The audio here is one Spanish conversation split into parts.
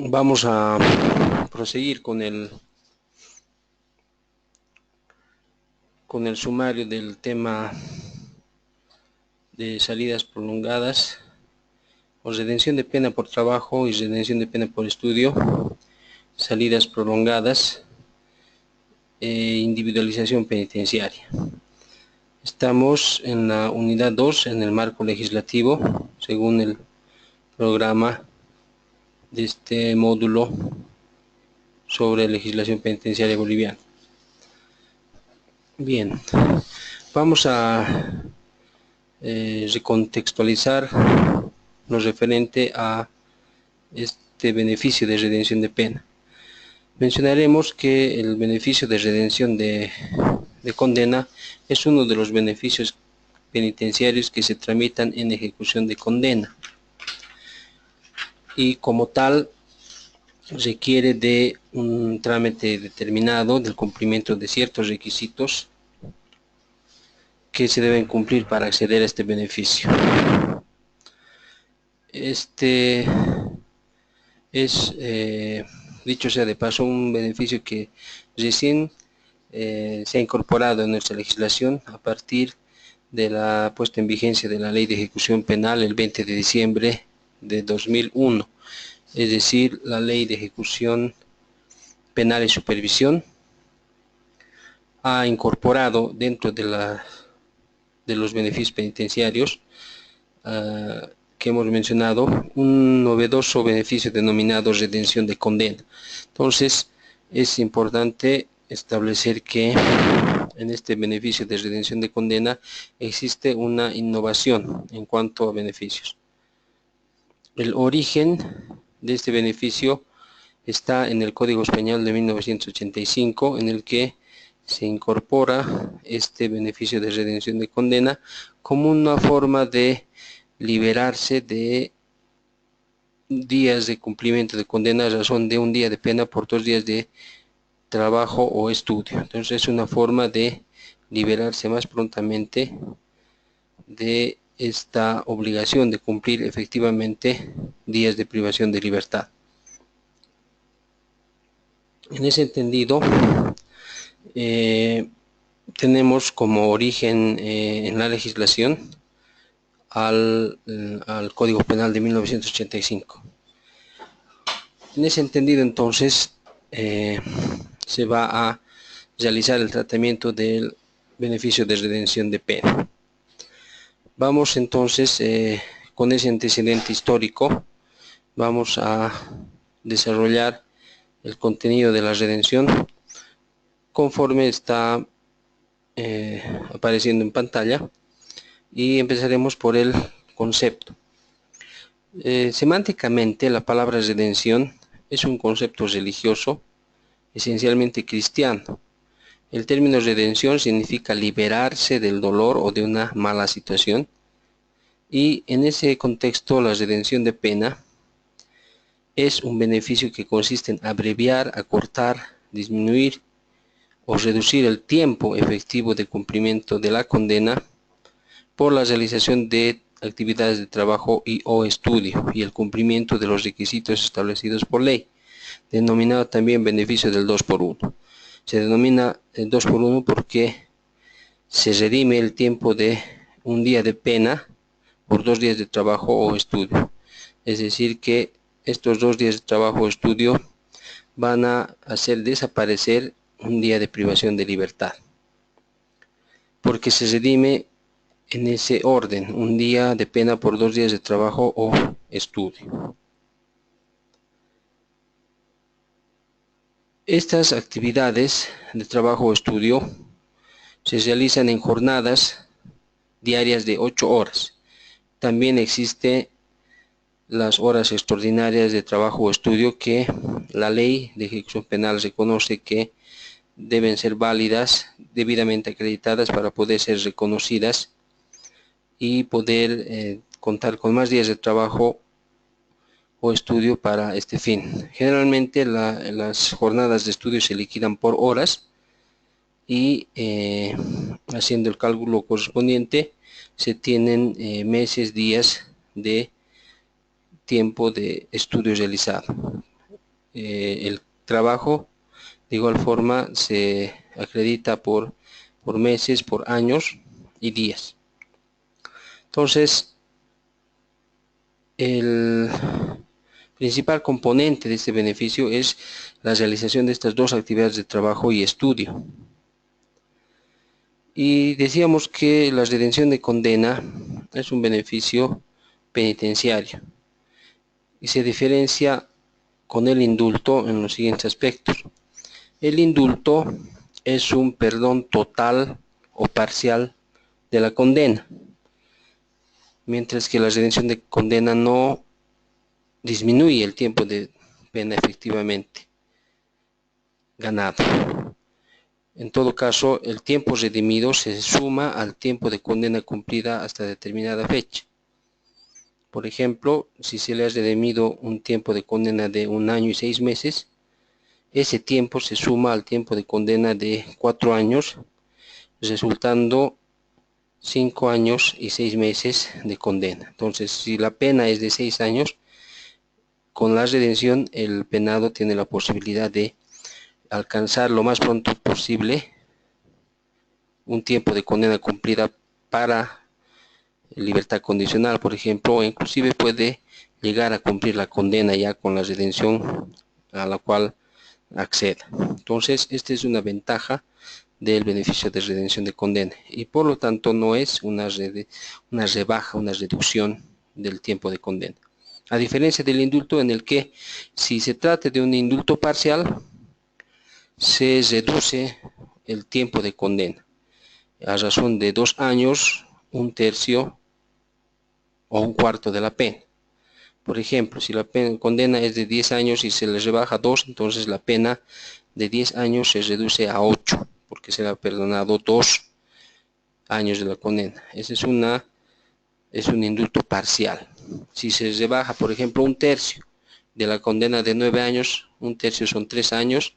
Vamos a proseguir con el sumario del tema de salidas prolongadas o redención de pena por trabajo y redención de pena por estudio, salidas prolongadas e individualización penitenciaria. Estamos en la unidad 2 en el marco legislativo, según el programa de este módulo sobre legislación penitenciaria boliviana. Bien, vamos a recontextualizar lo referente a este beneficio de redención de pena. Mencionaremos que el beneficio de redención de condena es uno de los beneficios penitenciarios que se tramitan en ejecución de condena y como tal requiere de un trámite determinado del cumplimiento de ciertos requisitos que se deben cumplir para acceder a este beneficio. Este es, dicho sea de paso, un beneficio que recién se ha incorporado en nuestra legislación a partir de la puesta en vigencia de la Ley de Ejecución Penal el 20 de diciembre de 2001, es decir, la Ley de Ejecución Penal y Supervisión ha incorporado dentro de los beneficios penitenciarios que hemos mencionado un novedoso beneficio denominado redención de condena. Entonces es importante establecer que en este beneficio de redención de condena existe una innovación en cuanto a beneficios. El origen de este beneficio está en el Código Penal de 1985, en el que se incorpora este beneficio de redención de condena como una forma de liberarse de días de cumplimiento de condena a razón de un día de pena por 2 días de trabajo o estudio. Entonces es una forma de liberarse más prontamente de esta obligación de cumplir efectivamente días de privación de libertad. En ese entendido, tenemos como origen en la legislación al Código Penal de 1985. En ese entendido, entonces, se va a realizar el tratamiento del beneficio de redención de pena. Vamos entonces, con ese antecedente histórico, vamos a desarrollar el contenido de la redención conforme está apareciendo en pantalla y empezaremos por el concepto. Semánticamente, la palabra redención es un concepto religioso esencialmente cristiano. El término redención significa liberarse del dolor o de una mala situación, y en ese contexto la redención de pena es un beneficio que consiste en abreviar, acortar, disminuir o reducir el tiempo efectivo de cumplimiento de la condena por la realización de actividades de trabajo y o estudio y el cumplimiento de los requisitos establecidos por ley, denominado también beneficio del 2x1. Se denomina el 2x1 porque se redime el tiempo de un día de pena por 2 días de trabajo o estudio. Es decir que estos 2 días de trabajo o estudio van a hacer desaparecer un día de privación de libertad, porque se redime en ese orden, un día de pena por 2 días de trabajo o estudio. Estas actividades de trabajo o estudio se realizan en jornadas diarias de 8 horas. También existe las horas extraordinarias de trabajo o estudio que la ley de ejecución penal reconoce que deben ser válidas, debidamente acreditadas para poder ser reconocidas y poder contar con más días de trabajo o estudio para este fin. Generalmente las jornadas de estudio se liquidan por horas y haciendo el cálculo correspondiente se tienen meses, días de tiempo de estudio realizado. el trabajo de igual forma se acredita por meses, por años y días. Entonces, el principal componente de este beneficio es la realización de estas dos actividades de trabajo y estudio. Y decíamos que la redención de condena es un beneficio penitenciario y se diferencia con el indulto en los siguientes aspectos. El indulto es un perdón total o parcial de la condena, mientras que la redención de condena no disminuye el tiempo de pena efectivamente ganado. En todo caso, el tiempo redimido se suma al tiempo de condena cumplida hasta determinada fecha. Por ejemplo, si se le ha redimido un tiempo de condena de 1 año y 6 meses, ese tiempo se suma al tiempo de condena de 4 años, resultando 5 años y 6 meses de condena. Entonces, si la pena es de 6 años, con la redención el penado tiene la posibilidad de alcanzar lo más pronto posible un tiempo de condena cumplida para libertad condicional, por ejemplo, o inclusive puede llegar a cumplir la condena ya con la redención a la cual acceda. Entonces, esta es una ventaja del beneficio de redención de condena y por lo tanto no es una rebaja, una reducción del tiempo de condena. A diferencia del indulto, en el que si se trata de un indulto parcial, se reduce el tiempo de condena a razón de 2 años, 1/3 o 1/4 de la pena. Por ejemplo, si la condena es de 10 años y se le rebaja 2, entonces la pena de 10 años se reduce a 8, porque se le ha perdonado 2 años de la condena. Ese es un indulto parcial. Si se rebaja, por ejemplo, 1/3 de la condena de 9 años, 1/3 son 3 años,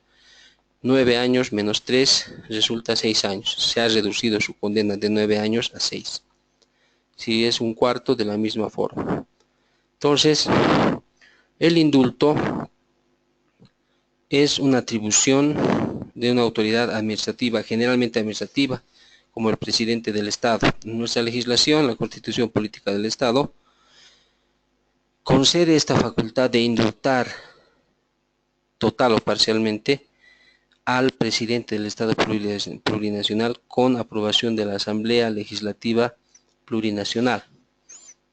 9 años menos 3 resulta 6 años. Se ha reducido su condena de 9 años a 6. Si es 1/4, de la misma forma. Entonces, el indulto es una atribución de una autoridad administrativa, generalmente administrativa, como el presidente del Estado. En nuestra legislación, la Constitución Política del Estado, concede esta facultad de indultar total o parcialmente al presidente del Estado plurinacional con aprobación de la Asamblea Legislativa Plurinacional.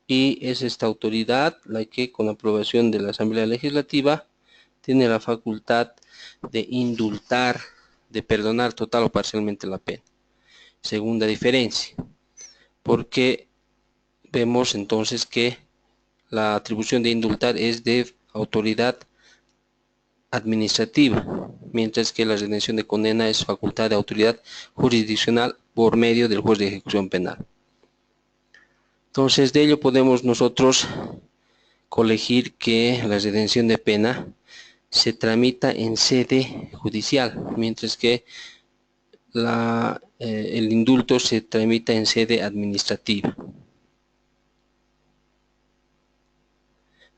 Y es esta autoridad la que, con aprobación de la Asamblea Legislativa, tiene la facultad de indultar, de perdonar total o parcialmente la pena. Segunda diferencia, porque vemos entonces que la atribución de indultar es de autoridad administrativa, mientras que la redención de condena es facultad de autoridad jurisdiccional por medio del juez de ejecución penal. Entonces, de ello podemos nosotros colegir que la redención de pena se tramita en sede judicial, mientras que el indulto se tramita en sede administrativa.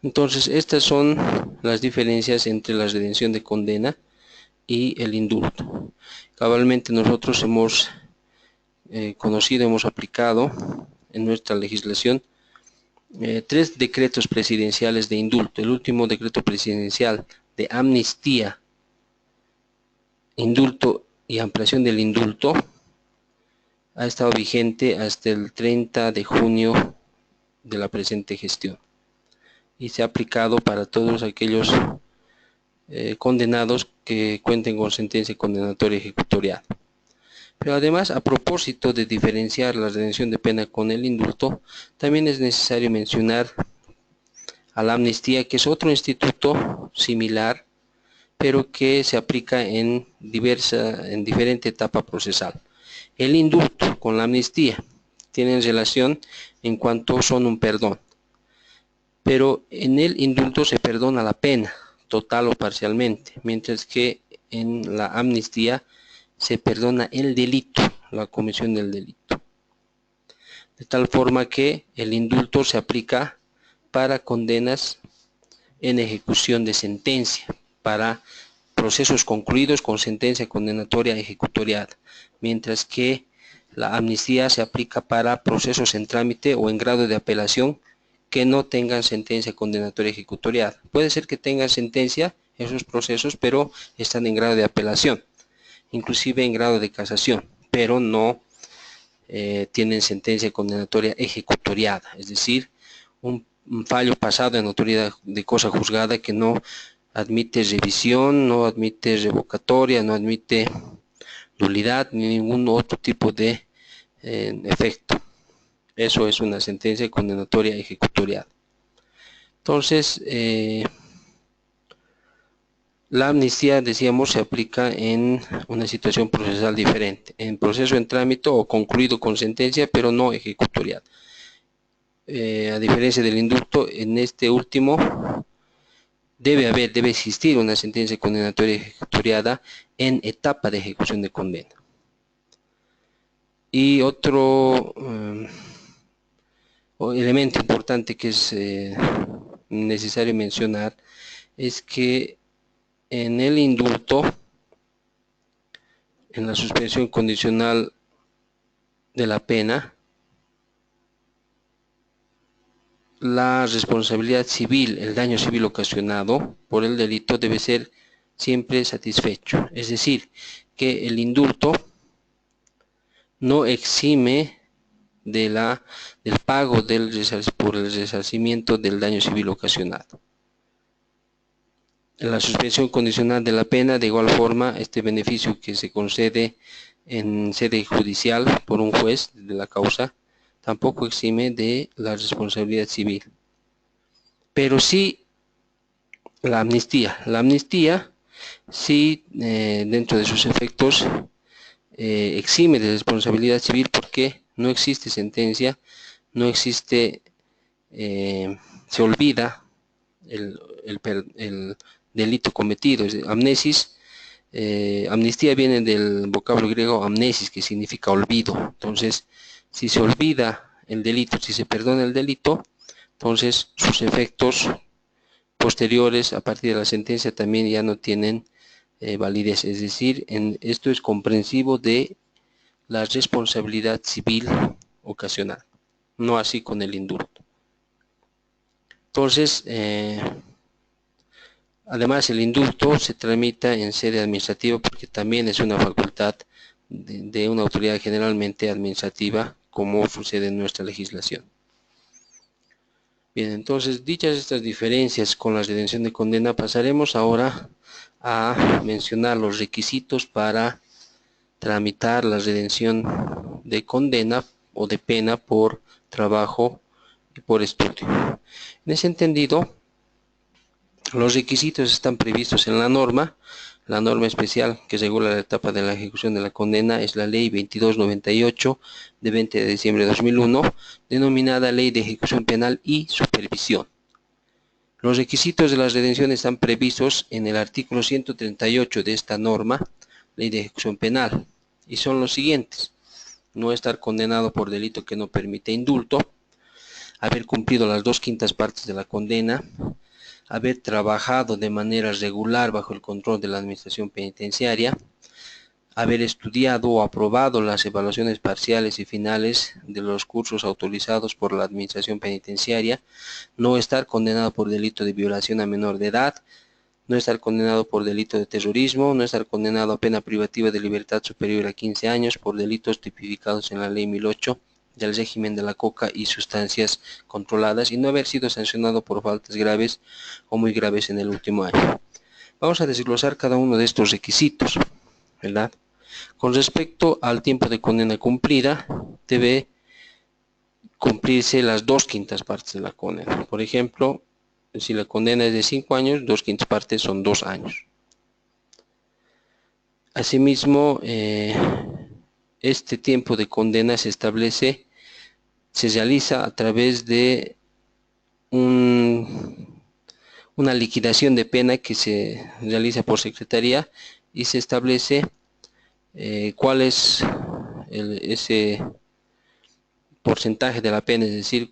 Entonces, estas son las diferencias entre la redención de condena y el indulto. Cabalmente nosotros hemos conocido, hemos aplicado en nuestra legislación 3 decretos presidenciales de indulto. El último decreto presidencial de amnistía, indulto y ampliación del indulto ha estado vigente hasta el 30 de junio de la presente gestión y se ha aplicado para todos aquellos condenados que cuenten con sentencia condenatoria ejecutorial. Pero además, a propósito de diferenciar la redención de pena con el indulto, también es necesario mencionar a la amnistía, que es otro instituto similar, pero que se aplica en diferente etapa procesal. El indulto con la amnistía tienen relación en cuanto son un perdón, pero en el indulto se perdona la pena, total o parcialmente, mientras que en la amnistía se perdona el delito, la comisión del delito. De tal forma que el indulto se aplica para condenas en ejecución de sentencia, para procesos concluidos con sentencia condenatoria ejecutoriada, mientras que la amnistía se aplica para procesos en trámite o en grado de apelación que no tengan sentencia condenatoria ejecutoriada. Puede ser que tengan sentencia esos procesos, pero están en grado de apelación, inclusive en grado de casación, pero no tienen sentencia condenatoria ejecutoriada, es decir, un fallo pasado en autoridad de cosa juzgada que no admite revisión, no admite revocatoria, no admite nulidad ni ningún otro tipo de efecto. Eso es una sentencia condenatoria ejecutoriada. Entonces, la amnistía, decíamos, se aplica en una situación procesal diferente, en proceso en trámite o concluido con sentencia, pero no ejecutoriada. A diferencia del indulto, en este último debe existir una sentencia condenatoria ejecutoriada en etapa de ejecución de condena. Y otro elemento importante que es necesario mencionar es que en el indulto, en la suspensión condicional de la pena, la responsabilidad civil, el daño civil ocasionado por el delito debe ser siempre satisfecho. Es decir, que el indulto no exime del pago por el resarcimiento del daño civil ocasionado. En la suspensión condicional de la pena, de igual forma, este beneficio que se concede en sede judicial por un juez de la causa, tampoco exime de la responsabilidad civil. Pero sí la amnistía. La amnistía sí, dentro de sus efectos, exime de responsabilidad civil porque no existe sentencia, no existe, se olvida el delito cometido. Amnistía viene del vocablo griego amnesis, que significa olvido. Entonces, si se olvida el delito, si se perdona el delito, entonces sus efectos posteriores a partir de la sentencia también ya no tienen validez. Es decir, esto es comprensivo de la responsabilidad civil ocasional, no así con el indulto. Entonces, además, el indulto se tramita en sede administrativa porque también es una facultad de una autoridad generalmente administrativa, como sucede en nuestra legislación. Bien, entonces, dichas estas diferencias con la redención de condena, pasaremos ahora a mencionar los requisitos para tramitar la redención de condena o de pena por trabajo y por estudio. En ese entendido, los requisitos están previstos en la norma especial que regula la etapa de la ejecución de la condena es la Ley 2298 de 20 de diciembre de 2001, denominada Ley de Ejecución Penal y Supervisión. Los requisitos de la redención están previstos en el artículo 138 de esta norma, Ley de Ejecución Penal, y son los siguientes: no estar condenado por delito que no permite indulto, haber cumplido las 2/5 partes de la condena, haber trabajado de manera regular bajo el control de la administración penitenciaria, haber estudiado o aprobado las evaluaciones parciales y finales de los cursos autorizados por la administración penitenciaria, no estar condenado por delito de violación a menor de edad, no estar condenado por delito de terrorismo, no estar condenado a pena privativa de libertad superior a 15 años por delitos tipificados en la Ley 1008 del régimen de la coca y sustancias controladas y no haber sido sancionado por faltas graves o muy graves en el último año. Vamos a desglosar cada uno de estos requisitos, ¿verdad? Con respecto al tiempo de condena cumplida, debe cumplirse las 2/5 partes de la condena. Por ejemplo, si la condena es de 5 años, 2/5 partes son 2 años. Asimismo, este tiempo de condena se realiza a través de una liquidación de pena que se realiza por secretaría y se establece cuál es ese porcentaje de la pena, es decir,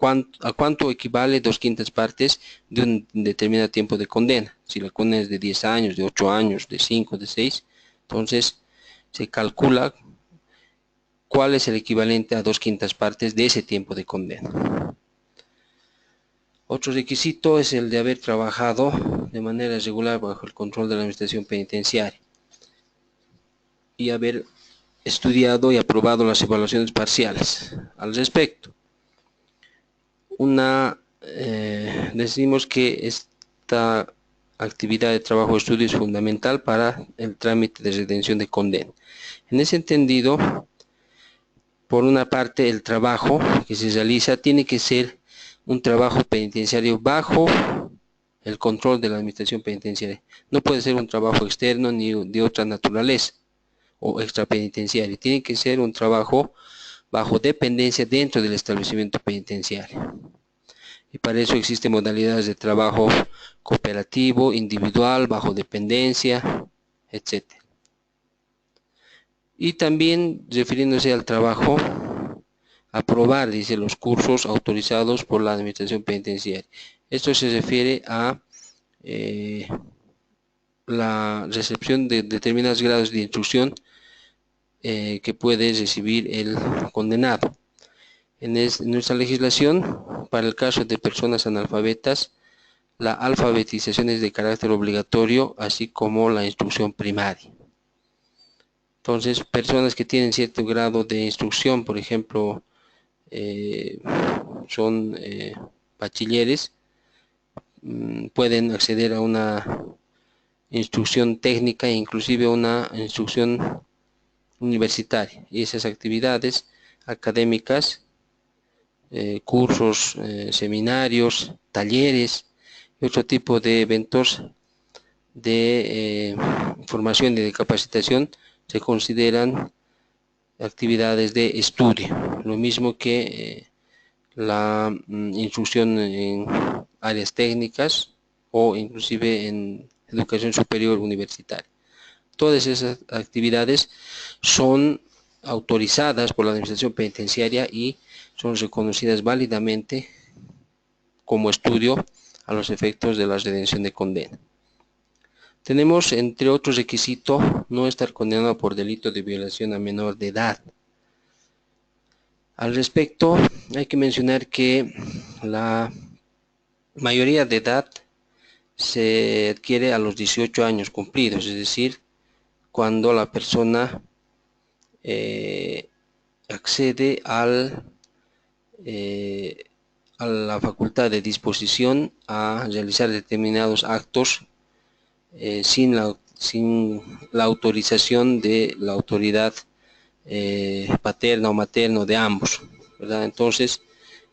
a cuánto equivale 2/5 partes de un determinado tiempo de condena. Si la condena es de 10 años, de 8 años, de 5, de 6, entonces se calcula cuál es el equivalente a 2/5 partes de ese tiempo de condena. Otro requisito es el de haber trabajado de manera regular bajo el control de la administración penitenciaria y haber estudiado y aprobado las evaluaciones parciales al respecto. Decimos que esta actividad de trabajo o estudio es fundamental para el trámite de redención de condena. En ese entendido, por una parte, el trabajo que se realiza tiene que ser un trabajo penitenciario bajo el control de la administración penitenciaria. No puede ser un trabajo externo ni de otra naturaleza o extrapenitenciario. Tiene que ser un trabajo bajo dependencia dentro del establecimiento penitenciario. Y para eso existen modalidades de trabajo cooperativo, individual, bajo dependencia, etc. Y también refiriéndose al trabajo, aprobar, dice, los cursos autorizados por la administración penitenciaria. Esto se refiere a la recepción de determinados grados de instrucción que puede recibir el condenado. En nuestra legislación, para el caso de personas analfabetas, la alfabetización es de carácter obligatorio, así como la instrucción primaria. Entonces, personas que tienen cierto grado de instrucción, por ejemplo, son bachilleres, pueden acceder a una instrucción técnica e inclusive una instrucción universitaria. Y esas actividades académicas, cursos, seminarios, talleres y otro tipo de eventos de formación y de capacitación se consideran actividades de estudio, lo mismo que la instrucción en áreas técnicas o inclusive en educación superior universitaria. Todas esas actividades son autorizadas por la administración penitenciaria y son reconocidas válidamente como estudio a los efectos de la redención de condena. Tenemos, entre otros requisitos, no estar condenado por delito de violación a menor de edad. Al respecto, hay que mencionar que la mayoría de edad se adquiere a los 18 años cumplidos, es decir, cuando la persona accede a la facultad de disposición a realizar determinados actos sin la autorización de la autoridad paterna o materna de ambos, ¿verdad? Entonces,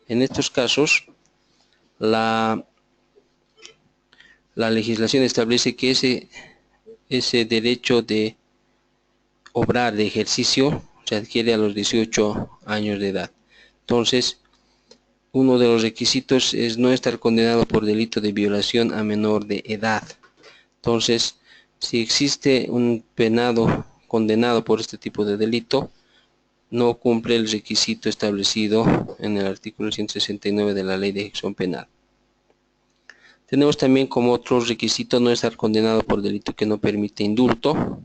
en estos casos, la legislación establece que ese derecho de obrar, de ejercicio, se adquiere a los 18 años de edad. Entonces, uno de los requisitos es no estar condenado por delito de violación a menor de edad. Entonces, si existe un penado condenado por este tipo de delito, no cumple el requisito establecido en el artículo 169 de la Ley de Ejecución Penal. Tenemos también como otro requisito no estar condenado por delito que no permite indulto.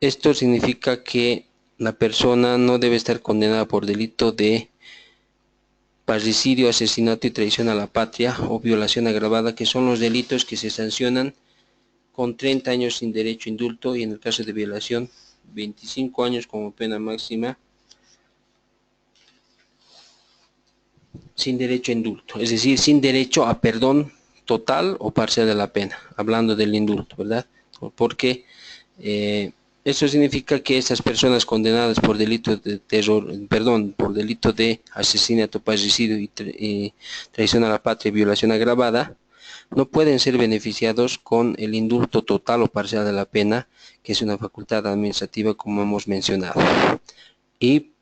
Esto significa que la persona no debe estar condenada por delito de parricidio, asesinato y traición a la patria o violación agravada, que son los delitos que se sancionan con 30 años sin derecho a indulto y en el caso de violación 25 años como pena máxima sin derecho a indulto, es decir, sin derecho a perdón total o parcial de la pena, hablando del indulto, ¿verdad? Porque eso significa que esas personas condenadas por delito de por delito de asesinato, parricidio y traición a la patria y violación agravada, no pueden ser beneficiados con el indulto total o parcial de la pena, que es una facultad administrativa como hemos mencionado. Y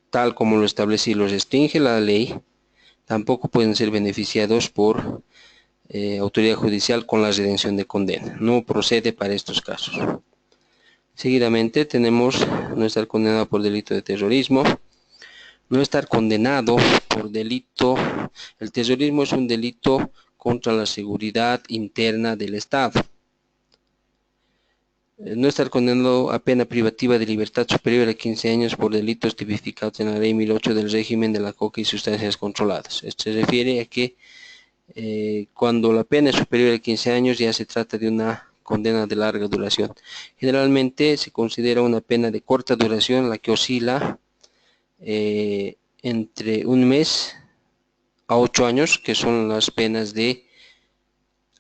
tal como lo establece y lo restringe la ley, tampoco pueden ser beneficiados por autoridad judicial con la redención de condena. No procede para estos casos. Seguidamente tenemos no estar condenado por delito de terrorismo, no estar condenado por delito. El terrorismo es un delito contra la seguridad interna del Estado. No estar condenado a pena privativa de libertad superior a 15 años por delitos tipificados en la ley 1008 del régimen de la coca y sustancias controladas. Esto se refiere a que cuando la pena es superior a 15 años ya se trata de una condena de larga duración. Generalmente se considera una pena de corta duración la que oscila entre un mes a 8 años, que son las penas de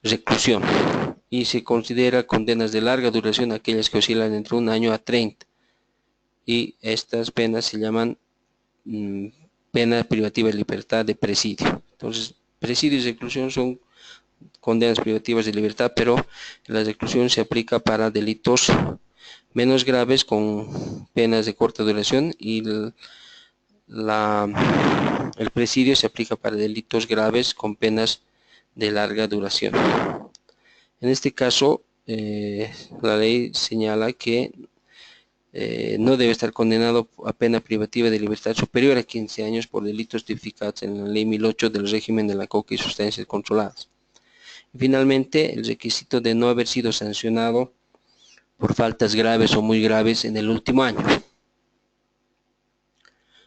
reclusión, y se considera condenas de larga duración aquellas que oscilan entre un año a 30, y estas penas se llaman pena privativa de libertad de presidio. Entonces, presidio y reclusión son condenas privativas de libertad, pero la reclusión se aplica para delitos menos graves con penas de corta duración, y el presidio se aplica para delitos graves con penas de larga duración. En este caso, la ley señala que no debe estar condenado a pena privativa de libertad superior a 15 años por delitos tipificados en la ley 1008 del régimen de la coca y sustancias controladas. Y finalmente, el requisito de no haber sido sancionado por faltas graves o muy graves en el último año.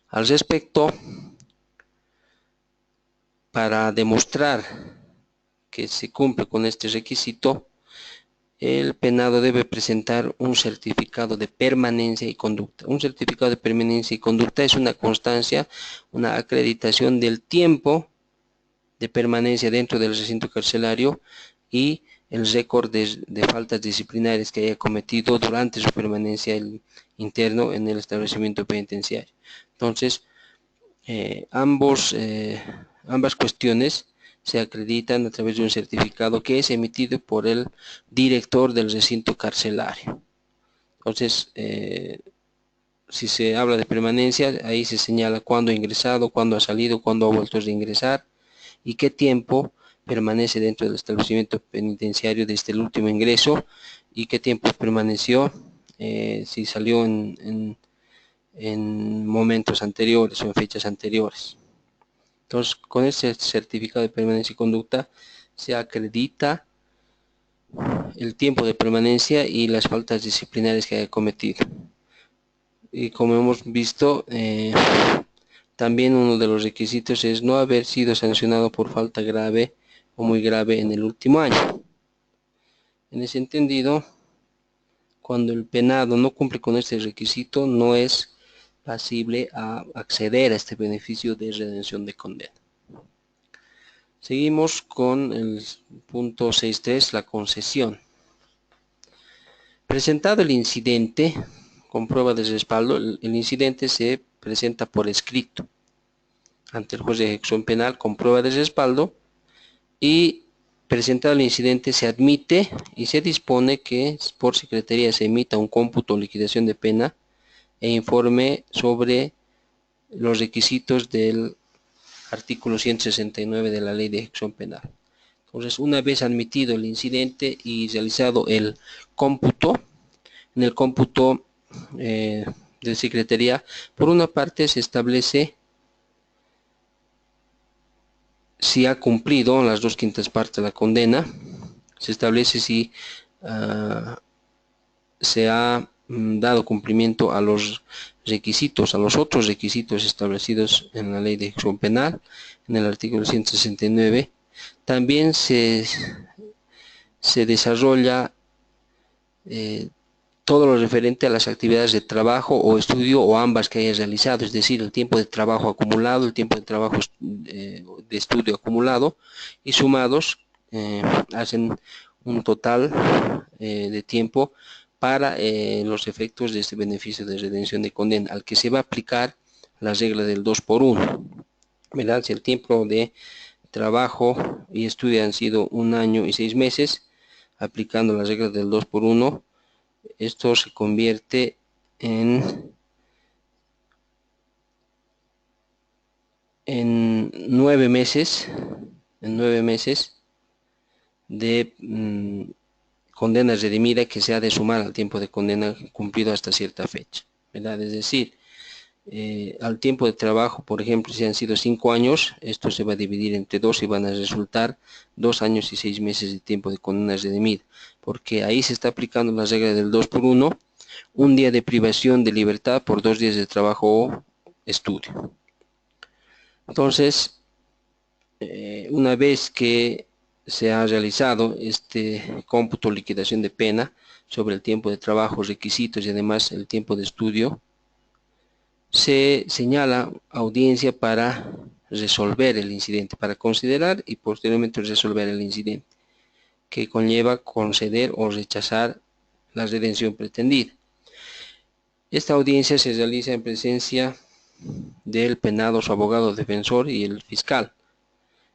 Al respecto, para demostrar que se cumple con este requisito, el penado debe presentar un certificado de permanencia y conducta. Un certificado de permanencia y conducta es una constancia, una acreditación del tiempo de permanencia dentro del recinto carcelario y el récord de faltas disciplinarias que haya cometido durante su permanencia interno en el establecimiento penitenciario. Entonces, ambas cuestiones se acreditan a través de un certificado que es emitido por el director del recinto carcelario. Entonces, si se habla de permanencia, ahí se señala cuándo ha ingresado, cuándo ha salido, cuándo ha vuelto a reingresar y qué tiempo permanece dentro del establecimiento penitenciario desde el último ingreso y qué tiempo permaneció, si salió en momentos anteriores o en fechas anteriores. Entonces, con ese certificado de permanencia y conducta se acredita el tiempo de permanencia y las faltas disciplinarias que haya cometido. Y como hemos visto, también uno de los requisitos es no haber sido sancionado por falta grave o muy grave en el último año. En ese entendido, cuando el penado no cumple con este requisito, no es pasible a acceder a este beneficio de redención de condena. Seguimos con el punto 6.3, la concesión. Presentado el incidente con prueba de respaldo, el incidente se presenta por escrito ante el juez de ejecución penal con prueba de respaldo, y presentado el incidente se admite y se dispone que por secretaría se emita un cómputo o liquidación de pena e informe sobre los requisitos del artículo 169 de la Ley de Ejecución Penal. Entonces, una vez admitido el incidente y realizado el cómputo, en el cómputo de secretaría, por una parte se establece si ha cumplido las 2/5 partes de la condena, se establece si se ha dado cumplimiento a los requisitos, a los otros requisitos establecidos en la Ley de Ejecución Penal, en el artículo 169. También se desarrolla todo lo referente a las actividades de trabajo o estudio o ambas que haya realizado, es decir, el tiempo de trabajo acumulado, el tiempo de trabajo de estudio acumulado, y sumados hacen un total de tiempo para los efectos de este beneficio de redención de condena, al que se va a aplicar la regla del 2 por 1. ¿Verdad? Si el tiempo de trabajo y estudio han sido 1 año y 6 meses, aplicando la regla del 2 por 1, esto se convierte en 9 meses, de condena redimida que se ha de sumar al tiempo de condena cumplido hasta cierta fecha, ¿verdad? Es decir, al tiempo de trabajo, por ejemplo, si han sido 5 años, esto se va a dividir entre 2 y van a resultar 2 años y 6 meses de tiempo de condena redimida, porque ahí se está aplicando la regla del 2 por 1, un día de privación de libertad por 2 días de trabajo o estudio. Entonces, una vez que se ha realizado este cómputo liquidación de pena sobre el tiempo de trabajo, requisitos y además el tiempo de estudio, se señala audiencia para resolver el incidente, para considerar y posteriormente resolver el incidente, que conlleva conceder o rechazar la redención pretendida. Esta audiencia se realiza en presencia del penado, su abogado defensor y el fiscal,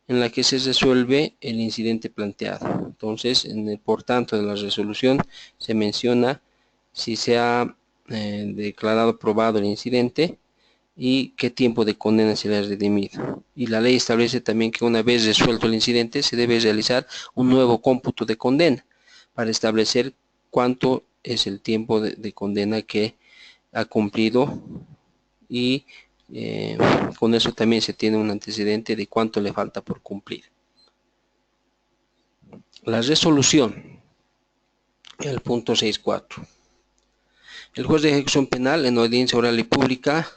en la que se resuelve el incidente planteado. Entonces, por tanto, de la resolución se menciona si se ha declarado probado el incidente y qué tiempo de condena se le ha redimido. Y la ley establece también que una vez resuelto el incidente se debe realizar un nuevo cómputo de condena para establecer cuánto es el tiempo de condena que ha cumplido y con eso también se tiene un antecedente de cuánto le falta por cumplir. La resolución, el punto 6.4. El juez de ejecución penal en audiencia oral y pública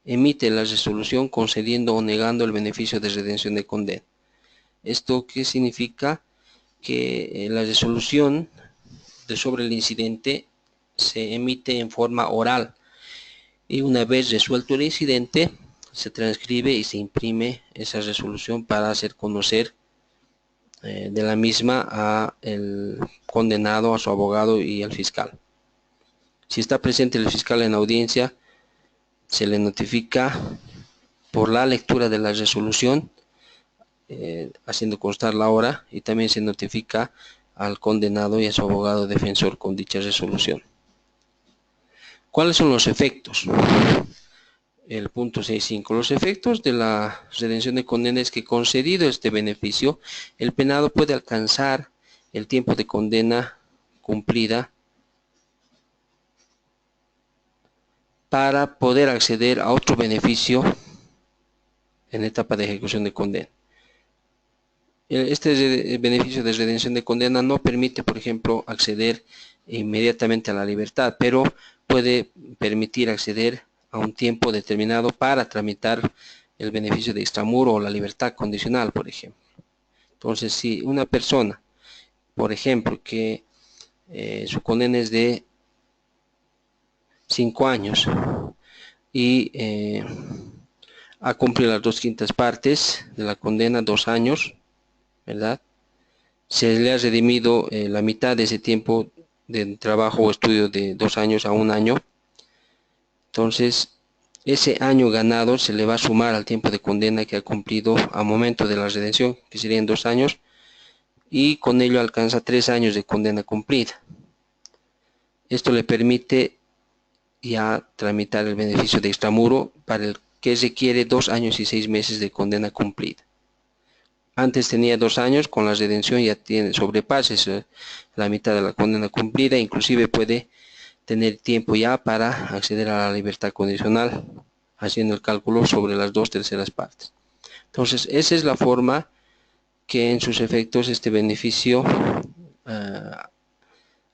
emite la resolución concediendo o negando el beneficio de redención de condena. ¿Esto qué significa? Que la resolución sobre el incidente se emite en forma oral y una vez resuelto el incidente se transcribe y se imprime esa resolución para hacer conocer de la misma a el condenado, a su abogado y al fiscal. Si está presente el fiscal en la audiencia, se le notifica por la lectura de la resolución, haciendo constar la hora, y también se notifica al condenado y a su abogado defensor con dicha resolución. ¿Cuáles son los efectos? El punto 6.5. Los efectos de la redención de condena es que, concedido este beneficio, el penado puede alcanzar el tiempo de condena cumplida para poder acceder a otro beneficio en etapa de ejecución de condena. Este beneficio de redención de condena no permite, por ejemplo, acceder inmediatamente a la libertad, pero puede permitir acceder a un tiempo determinado para tramitar el beneficio de extramuro o la libertad condicional, por ejemplo. Entonces, si una persona, por ejemplo, que su condena es de 5 años y ha cumplido las 2/5 partes de la condena, 2 años, ¿verdad? Se le ha redimido la mitad de ese tiempo de trabajo o estudio de 2 años a 1 año. Entonces, ese año ganado se le va a sumar al tiempo de condena que ha cumplido a momento de la redención, que serían 2 años, y con ello alcanza 3 años de condena cumplida. Esto le permite ya tramitar el beneficio de extramuro, para el que requiere 2 años y 6 meses de condena cumplida. Antes tenía 2 años, con la redención ya sobrepasa la mitad de la condena cumplida, inclusive puede tener tiempo ya para acceder a la libertad condicional, haciendo el cálculo sobre las 2/3 partes. Entonces, esa es la forma que en sus efectos este beneficio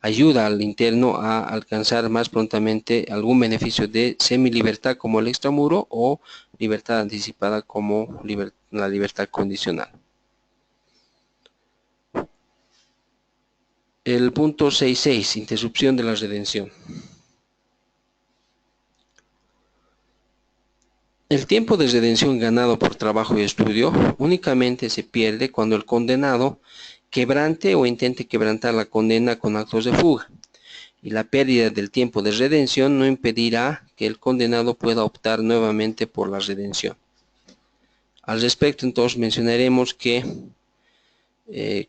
ayuda al interno a alcanzar más prontamente algún beneficio de semilibertad como el extramuro o libertad anticipada como la libertad condicional. El punto 6.6, interrupción de la redención. El tiempo de redención ganado por trabajo y estudio únicamente se pierde cuando el condenado quebrante o intente quebrantar la condena con actos de fuga, y la pérdida del tiempo de redención no impedirá que el condenado pueda optar nuevamente por la redención. Al respecto, entonces, mencionaremos que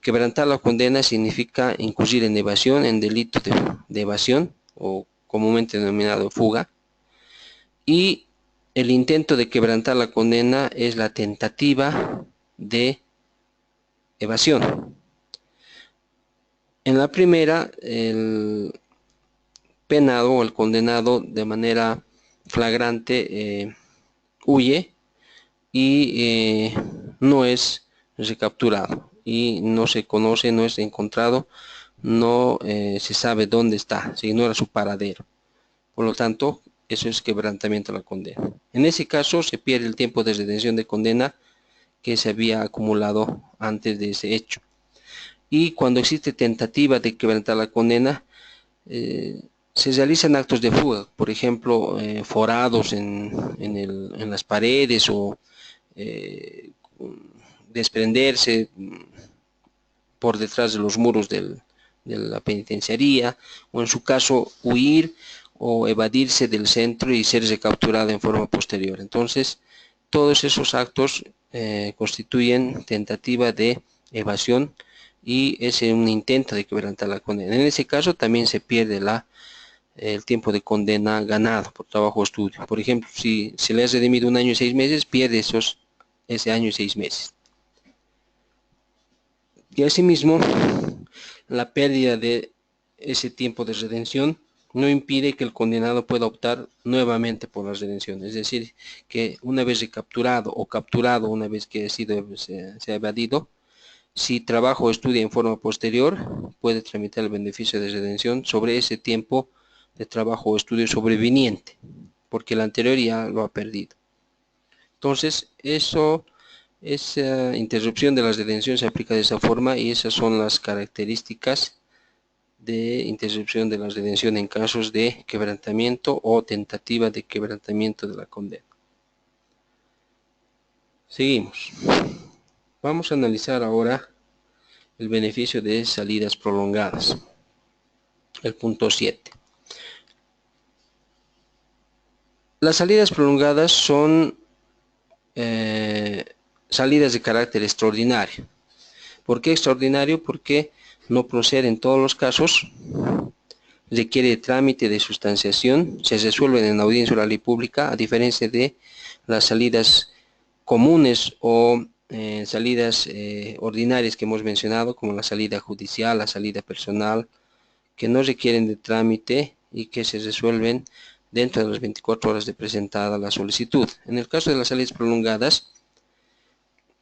quebrantar la condena significa incurrir en evasión, en delito de evasión, o comúnmente denominado fuga, y el intento de quebrantar la condena es la tentativa de evasión. En la primera, el penado o el condenado de manera flagrante huye y no es recapturado y no se conoce, no es encontrado, no se sabe dónde está, se ignora su paradero. Por lo tanto, eso es quebrantamiento de la condena. En ese caso se pierde el tiempo de redención de condena que se había acumulado antes de ese hecho. Y cuando existe tentativa de quebrantar la condena, se realizan actos de fuga, por ejemplo, forados en las paredes o desprenderse por detrás de los muros de la penitenciaría, o en su caso huir o evadirse del centro y ser recapturado en forma posterior. Entonces, todos esos actos constituyen tentativa de evasión y es un intento de quebrantar la condena. En ese caso también se pierde el tiempo de condena ganado por trabajo o estudio. Por ejemplo, si se le ha redimido 1 año y 6 meses, pierde ese año y 6 meses. Y asimismo, la pérdida de ese tiempo de redención no impide que el condenado pueda optar nuevamente por la redención. Es decir, que una vez recapturado o capturado, una vez que se ha evadido, si trabaja o estudia en forma posterior, puede tramitar el beneficio de redención sobre ese tiempo de trabajo o estudio sobreviniente, porque el anterior ya lo ha perdido. Entonces, esa interrupción de la redención se aplica de esa forma y esas son las características de interrupción de la redención en casos de quebrantamiento o tentativa de quebrantamiento de la condena. Seguimos. Vamos a analizar ahora el beneficio de salidas prolongadas. El punto 7. Las salidas prolongadas son salidas de carácter extraordinario. ¿Por qué extraordinario? Porque no procede en todos los casos, requiere trámite de sustanciación, se resuelven en audiencia oral y pública, a diferencia de las salidas comunes o salidas ordinarias que hemos mencionado, como la salida judicial, la salida personal, que no requieren de trámite y que se resuelven dentro de las 24 horas de presentada la solicitud. En el caso de las salidas prolongadas,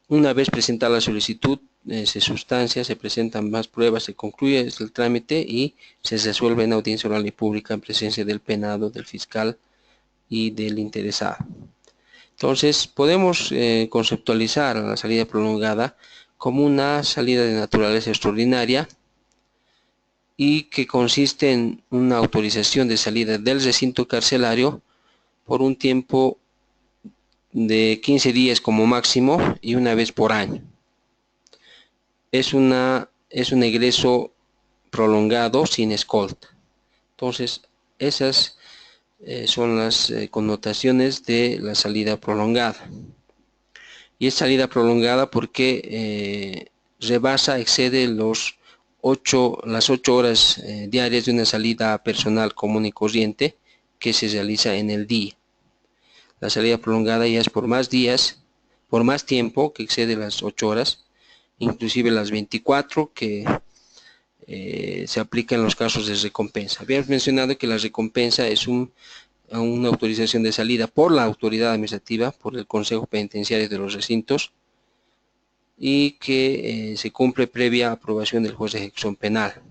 una vez presentada la solicitud, se sustancia, se presentan más pruebas, se concluye el trámite y se resuelve en audiencia oral y pública en presencia del penado, del fiscal y del interesado. Entonces, podemos conceptualizar a la salida prolongada como una salida de naturaleza extraordinaria y que consiste en una autorización de salida del recinto carcelario por un tiempo de 15 días como máximo y una vez por año. Es un egreso prolongado sin escolta. Entonces, esas son las connotaciones de la salida prolongada. Y es salida prolongada porque rebasa, excede las 8 horas diarias de una salida personal común y corriente que se realiza en el día. La salida prolongada ya es por más días, por más tiempo, que excede las 8 horas, inclusive las 24 que se aplica en los casos de recompensa. Habíamos mencionado que la recompensa es una autorización de salida por la autoridad administrativa, por el Consejo Penitenciario de los recintos, y que se cumple previa aprobación del juez de ejecución penal.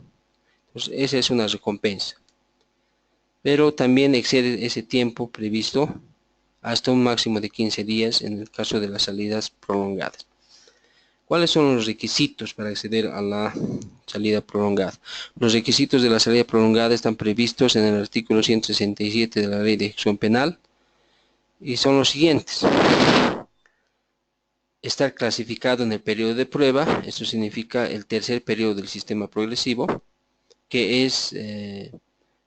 Entonces, esa es una recompensa. Pero también excede ese tiempo previsto hasta un máximo de 15 días en el caso de las salidas prolongadas. ¿Cuáles son los requisitos para acceder a la salida prolongada? Los requisitos de la salida prolongada están previstos en el artículo 167 de la Ley de Ejecución Penal y son los siguientes. Estar clasificado en el periodo de prueba, esto significa el tercer periodo del sistema progresivo, que es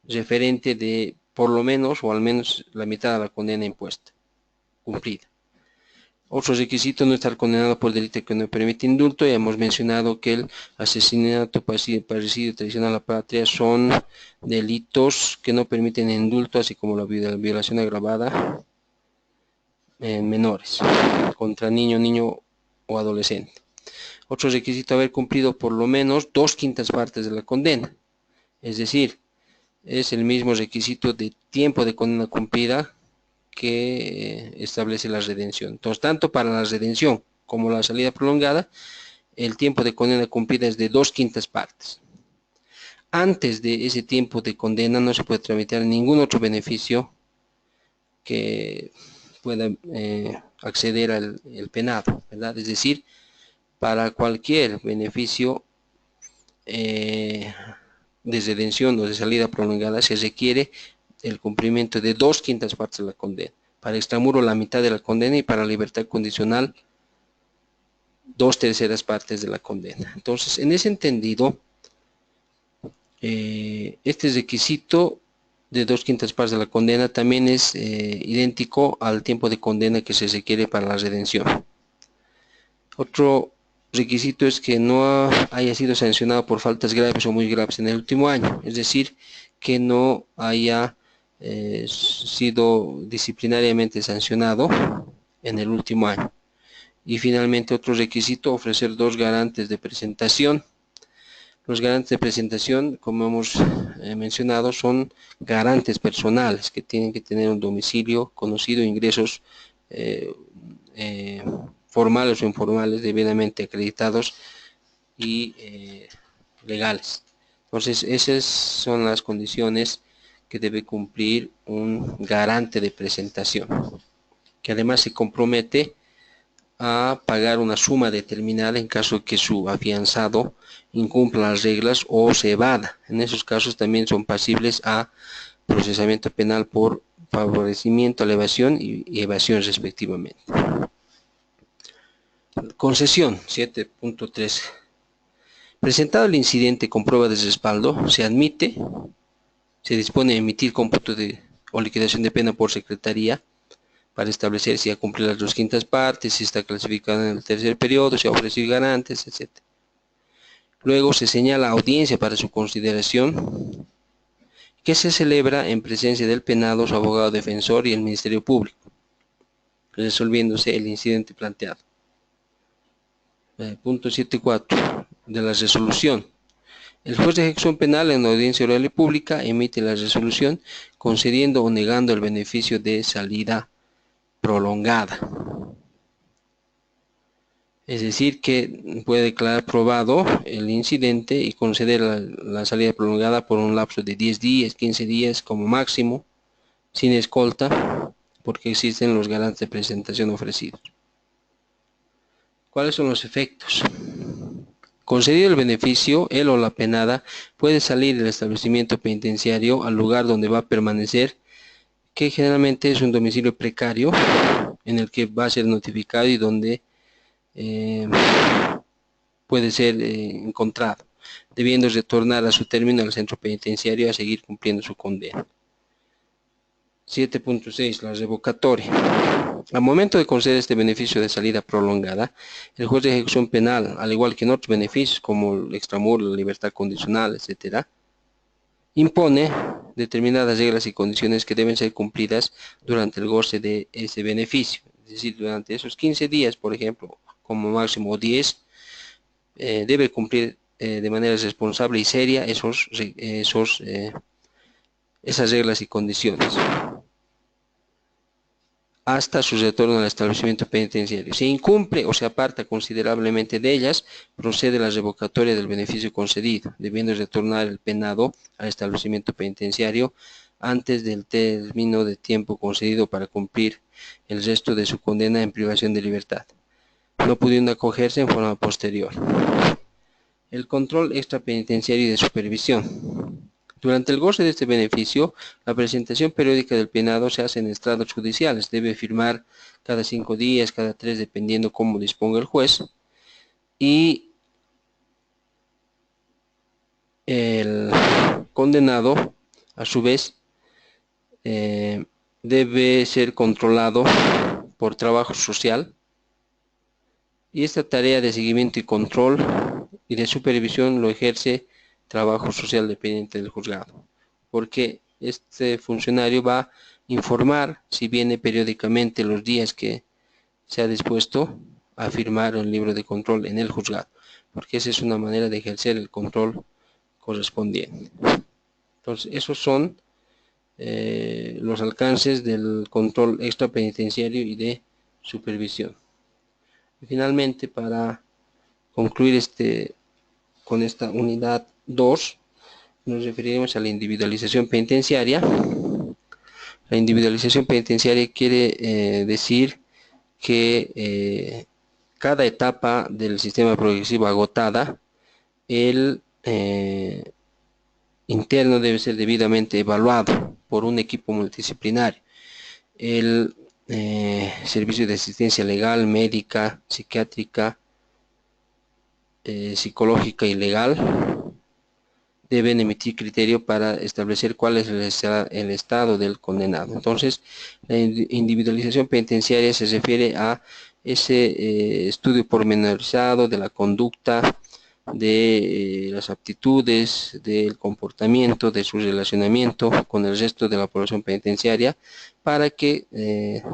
referente de por lo menos o al menos la mitad de la condena impuesta, cumplida. Otro requisito, no estar condenado por delito que no permite indulto. Ya hemos mencionado que el asesinato, parricidio, traición a la patria son delitos que no permiten indulto, así como la violación agravada en menores, contra niño o adolescente. Otro requisito, haber cumplido por lo menos 2/5 partes de la condena. Es decir, es el mismo requisito de tiempo de condena cumplida que establece la redención. Entonces, tanto para la redención como la salida prolongada, el tiempo de condena cumplida es de 2/5 partes. Antes de ese tiempo de condena no se puede tramitar ningún otro beneficio que pueda acceder al penado, ¿verdad? Es decir, para cualquier beneficio de redención o de salida prolongada se requiere el cumplimiento de 2/5 partes de la condena. Para extramuro, la mitad de la condena, y para libertad condicional 2/3 partes de la condena. Entonces, en ese entendido, este requisito de 2/5 partes de la condena también es idéntico al tiempo de condena que se requiere para la redención. Otro requisito es que no haya sido sancionado por faltas graves o muy graves en el último año, es decir, que no haya sido disciplinariamente sancionado en el último año. Y finalmente, otro requisito, ofrecer 2 garantes de presentación. Los garantes de presentación, como hemos mencionado, son garantes personales que tienen que tener un domicilio conocido, ingresos formales o informales debidamente acreditados y legales. Entonces, esas son las condiciones que debe cumplir un garante de presentación, que además se compromete a pagar una suma determinada en caso de que su afianzado incumpla las reglas o se evada. En esos casos también son pasibles a procesamiento penal por favorecimiento a la evasión y evasión respectivamente. Concesión 7.3. Presentado el incidente con prueba de respaldo, se admite, se dispone a emitir cómputo o liquidación de pena por secretaría para establecer si ha cumplido las 2/5 partes, si está clasificado en el tercer periodo, si ha ofrecido garantes, etc. Luego se señala audiencia para su consideración, que se celebra en presencia del penado, su abogado defensor y el Ministerio Público, resolviéndose el incidente planteado. Punto 7.4 de la resolución. El juez de ejecución penal en audiencia oral y pública emite la resolución concediendo o negando el beneficio de salida prolongada. Es decir, que puede declarar probado el incidente y conceder la salida prolongada por un lapso de 10 días, 15 días como máximo, sin escolta, porque existen los garantes de presentación ofrecidos. ¿Cuáles son los efectos? Concedido el beneficio, él o la penada puede salir del establecimiento penitenciario al lugar donde va a permanecer, que generalmente es un domicilio precario en el que va a ser notificado y donde puede ser encontrado, debiendo retornar a su término al centro penitenciario a seguir cumpliendo su condena. 7.6. La revocatoria. Al momento de conceder este beneficio de salida prolongada, el juez de ejecución penal, al igual que en otros beneficios como el extramuro, la libertad condicional, etc., impone determinadas reglas y condiciones que deben ser cumplidas durante el goce de ese beneficio. Es decir, durante esos 15 días, por ejemplo, como máximo 10, debe cumplir de manera responsable y seria esas reglas y condiciones hasta su retorno al establecimiento penitenciario. Si incumple o se aparta considerablemente de ellas, procede la revocatoria del beneficio concedido, debiendo retornar el penado al establecimiento penitenciario antes del término de tiempo concedido para cumplir el resto de su condena en privación de libertad, no pudiendo acogerse en forma posterior. El control extrapenitenciario y de supervisión. Durante el goce de este beneficio, la presentación periódica del penado se hace en estrados judiciales. Debe firmar cada 5 días, cada 3, dependiendo cómo disponga el juez. Y el condenado, a su vez, debe ser controlado por trabajo social. Y esta tarea de seguimiento y control y de supervisión lo ejerce trabajo social dependiente del juzgado, porque este funcionario va a informar si viene periódicamente los días que se ha dispuesto a firmar un libro de control en el juzgado, porque esa es una manera de ejercer el control correspondiente. Entonces, esos son los alcances del control extrapenitenciario y de supervisión. Y finalmente, para concluir con esta unidad 2, nos referiremos a la individualización penitenciaria. La individualización penitenciaria quiere decir que cada etapa del sistema progresivo agotada, el interno debe ser debidamente evaluado por un equipo multidisciplinario. El servicio de asistencia legal, médica, psiquiátrica, psicológica y legal deben emitir criterio para establecer cuál es el estado del condenado. Entonces, la individualización penitenciaria se refiere a ese estudio pormenorizado de la conducta, de las aptitudes, del comportamiento, de su relacionamiento con el resto de la población penitenciaria, para que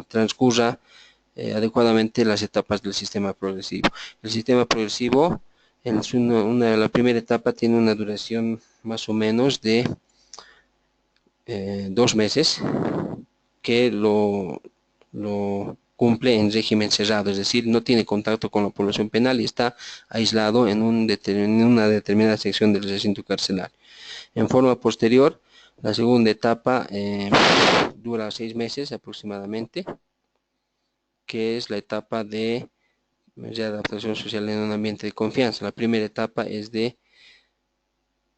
transcurra adecuadamente las etapas del sistema progresivo. El sistema progresivo, la primera etapa tiene una duración más o menos de 2 meses, que lo cumple en régimen cerrado, es decir, no tiene contacto con la población penal y está aislado en una determinada sección del recinto carcelario. En forma posterior, la segunda etapa dura 6 meses aproximadamente, que es la etapa de adaptación social en un ambiente de confianza. La primera etapa es de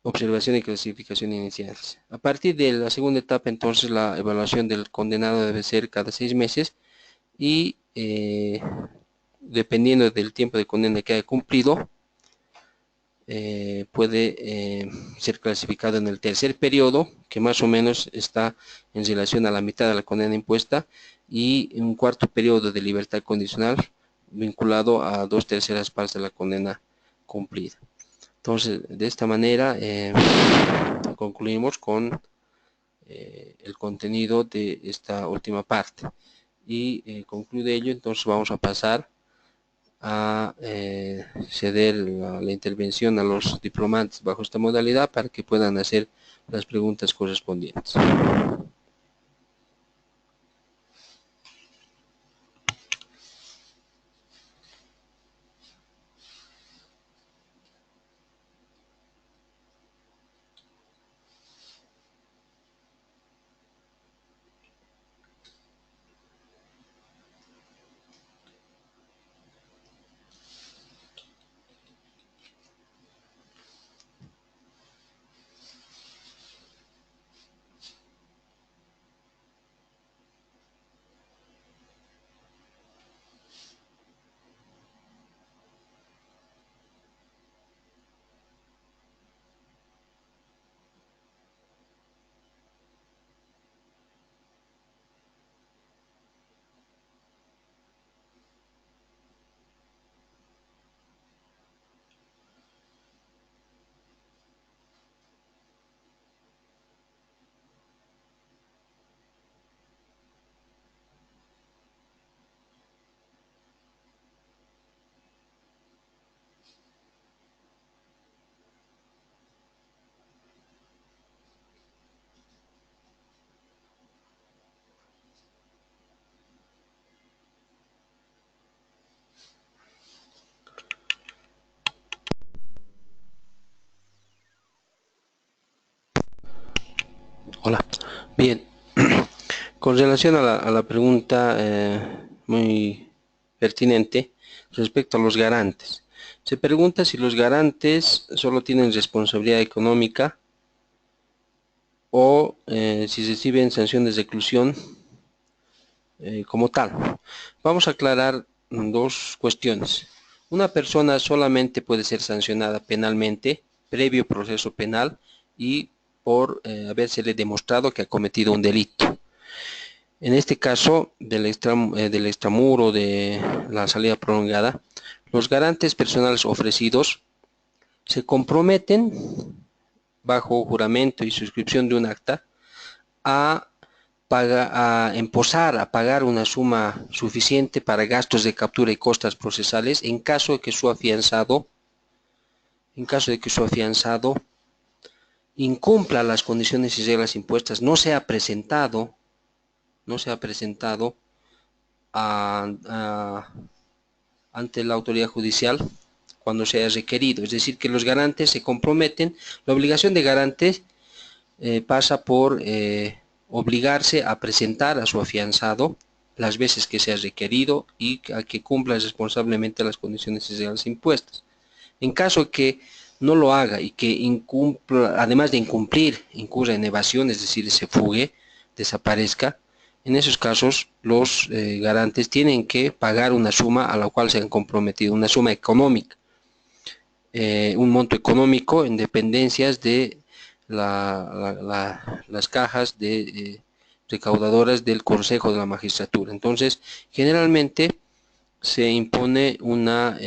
observación y clasificación iniciales. A partir de la segunda etapa, entonces, la evaluación del condenado debe ser cada 6 meses y dependiendo del tiempo de condena que haya cumplido, puede ser clasificado en el tercer periodo, que más o menos está en relación a la mitad de la condena impuesta, y un cuarto periodo de libertad condicional vinculado a 2/3 partes de la condena cumplida. Entonces, de esta manera concluimos con el contenido de esta última parte. Y concluye ello, entonces vamos a pasar a ceder la intervención a los diplomantes bajo esta modalidad para que puedan hacer las preguntas correspondientes. Hola, bien, con relación a la pregunta muy pertinente respecto a los garantes. Se pregunta si los garantes solo tienen responsabilidad económica o si reciben sanción de reclusión como tal. Vamos a aclarar dos cuestiones. Una persona solamente puede ser sancionada penalmente, previo proceso penal y por habérsele demostrado que ha cometido un delito. En este caso del extramuro de la salida prolongada, los garantes personales ofrecidos se comprometen bajo juramento y suscripción de un acta a a empezar a pagar una suma suficiente para gastos de captura y costas procesales en caso de que su afianzado incumpla las condiciones y reglas impuestas, no se ha presentado a- ante la autoridad judicial cuando sea requerido. Es decir, que los garantes se comprometen, la obligación de garante pasa por obligarse a presentar a su afianzado las veces que sea requerido y a que cumpla responsablemente las condiciones y reglas impuestas. En caso que no lo haga y que incumpla, además de incumplir, incurra en evasión, es decir, se fugue, desaparezca, en esos casos los garantes tienen que pagar una suma a la cual se han comprometido, una suma económica, un monto económico en dependencias de las cajas de recaudadoras del Consejo de la Magistratura. Entonces, generalmente se impone una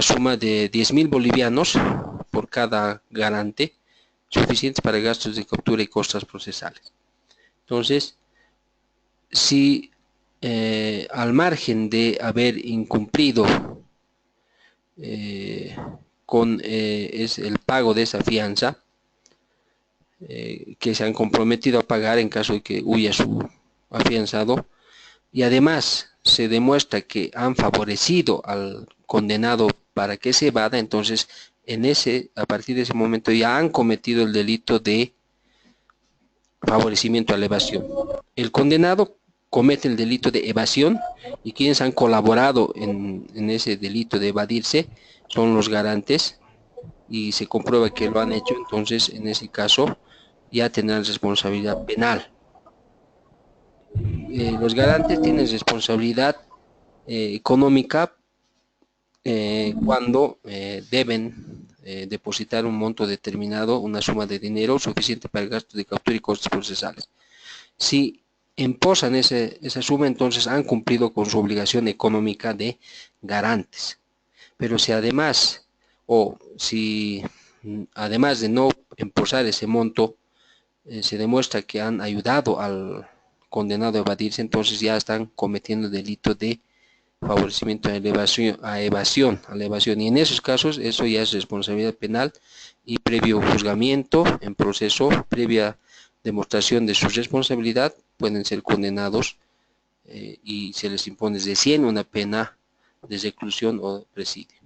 suma de 10.000 bolivianos por cada garante, suficientes para gastos de captura y costas procesales. Entonces, si al margen de haber incumplido eh, con es el pago de esa fianza, que se han comprometido a pagar en caso de que huya su afianzado, y además se demuestra que han favorecido al condenado para que se evada, entonces a partir de ese momento ya han cometido el delito de favorecimiento a la evasión. El condenado comete el delito de evasión y quienes han colaborado en ese delito de evadirse son los garantes y se comprueba que lo han hecho, entonces en ese caso ya tendrán responsabilidad penal. Los garantes tienen responsabilidad económica cuando deben depositar un monto determinado, una suma de dinero suficiente para el gasto de captura y costos procesales. Si emposan esa suma, entonces han cumplido con su obligación económica de garantes. Pero si además, o si además de no emposar ese monto, se demuestra que han ayudado al condenado a evadirse, entonces ya están cometiendo el delito de favorecimiento a la evasión. Y en esos casos, eso ya es responsabilidad penal y previo juzgamiento en proceso, previa demostración de su responsabilidad, pueden ser condenados y se les impone de 100 una pena de reclusión o presidio.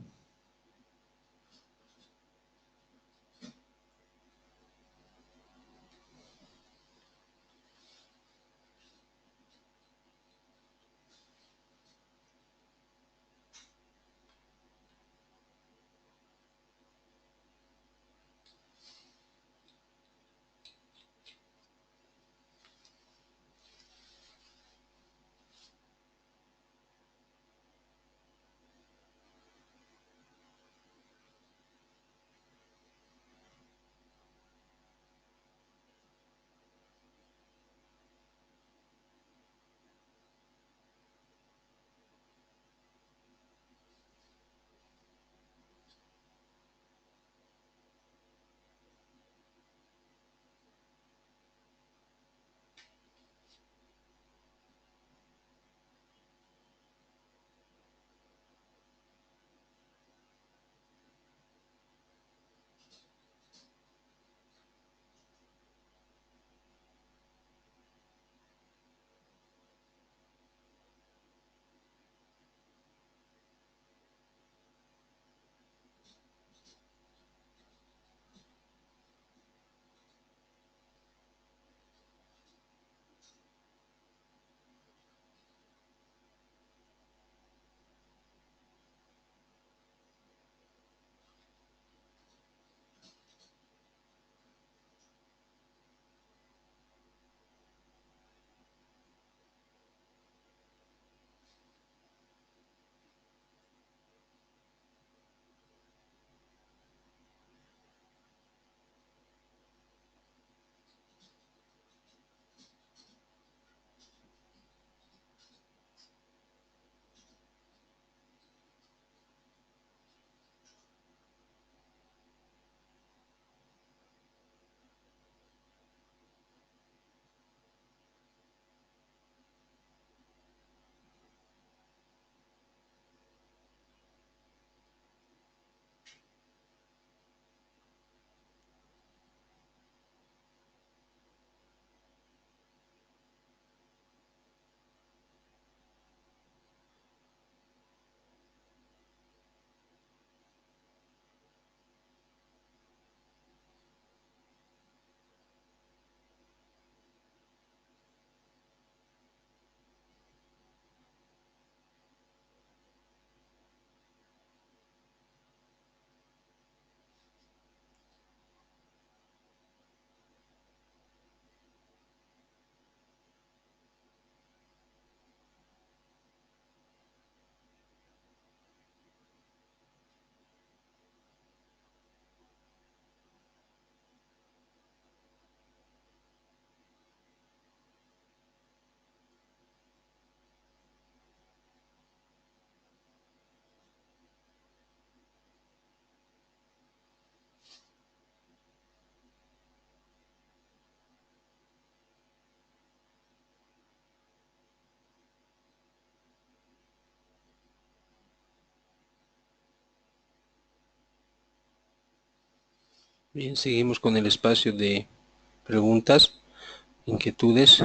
Bien, seguimos con el espacio de preguntas, inquietudes.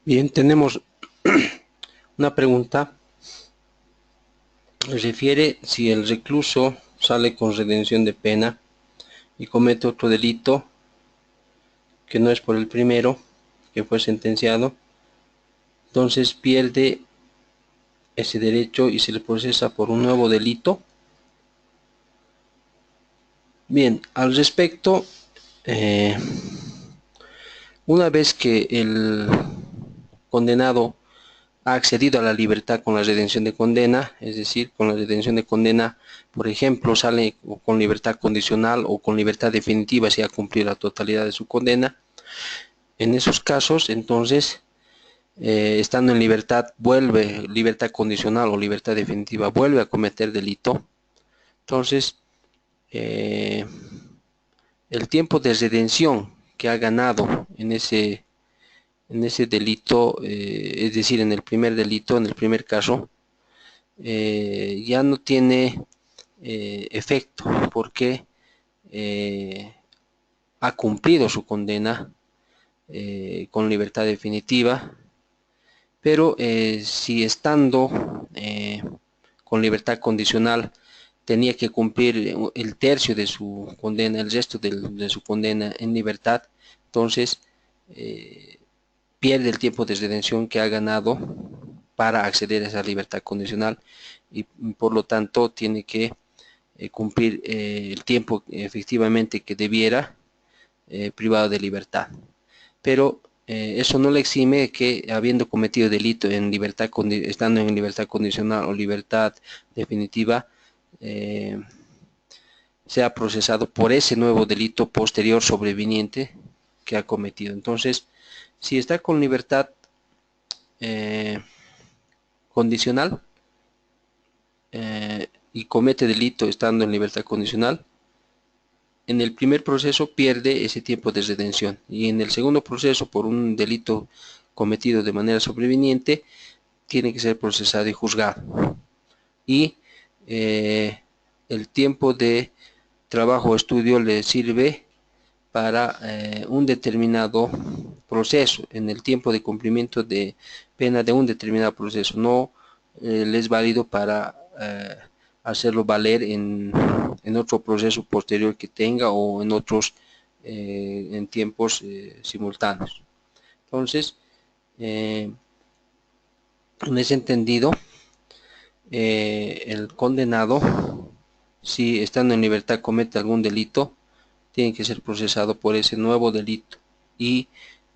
Bien, tenemos una pregunta. Refiere si el recluso sale con redención de pena y comete otro delito que no es por el primero que fue sentenciado, entonces pierde ese derecho y se le procesa por un nuevo delito. Bien, al respecto, eh, una vez que el condenado ha accedido a la libertad con la redención de condena, es decir, con la redención de condena, por ejemplo, sale con libertad condicional o con libertad definitiva si ha cumplido la totalidad de su condena. En esos casos, entonces, estando en libertad, vuelve, libertad condicional o libertad definitiva, vuelve a cometer delito. Entonces, eh, el tiempo de redención que ha ganado en ese delito, es decir, en el primer delito, en el primer caso, ya no tiene efecto porque ha cumplido su condena con libertad definitiva, pero si estando con libertad condicional tenía que cumplir el tercio de su condena, el resto de su condena en libertad, entonces eh, pierde el tiempo de redención que ha ganado para acceder a esa libertad condicional y por lo tanto tiene que cumplir el tiempo efectivamente que debiera privado de libertad. Pero eso no le exime que habiendo cometido delito en libertad, estando en libertad condicional o libertad definitiva, eh, sea procesado por ese nuevo delito posterior sobreviniente que ha cometido. Entonces, si está con libertad eh, condicional y comete delito estando en libertad condicional, en el primer proceso pierde ese tiempo de redención y en el segundo proceso por un delito cometido de manera sobreviniente tiene que ser procesado y juzgado y el tiempo de trabajo o estudio le sirve para un determinado proceso, en el tiempo de cumplimiento de pena de un determinado proceso, no le es válido para hacerlo valer en otro proceso posterior que tenga o en otros en tiempos simultáneos. Entonces, en ese entendido, el condenado, si estando en libertad comete algún delito, tiene que ser procesado por ese nuevo delito y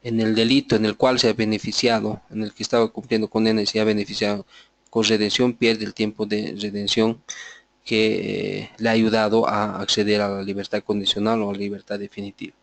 en el delito en el cual se ha beneficiado, en el que estaba cumpliendo condena y se ha beneficiado con redención, pierde el tiempo de redención que le ha ayudado a acceder a la libertad condicional o a la libertad definitiva.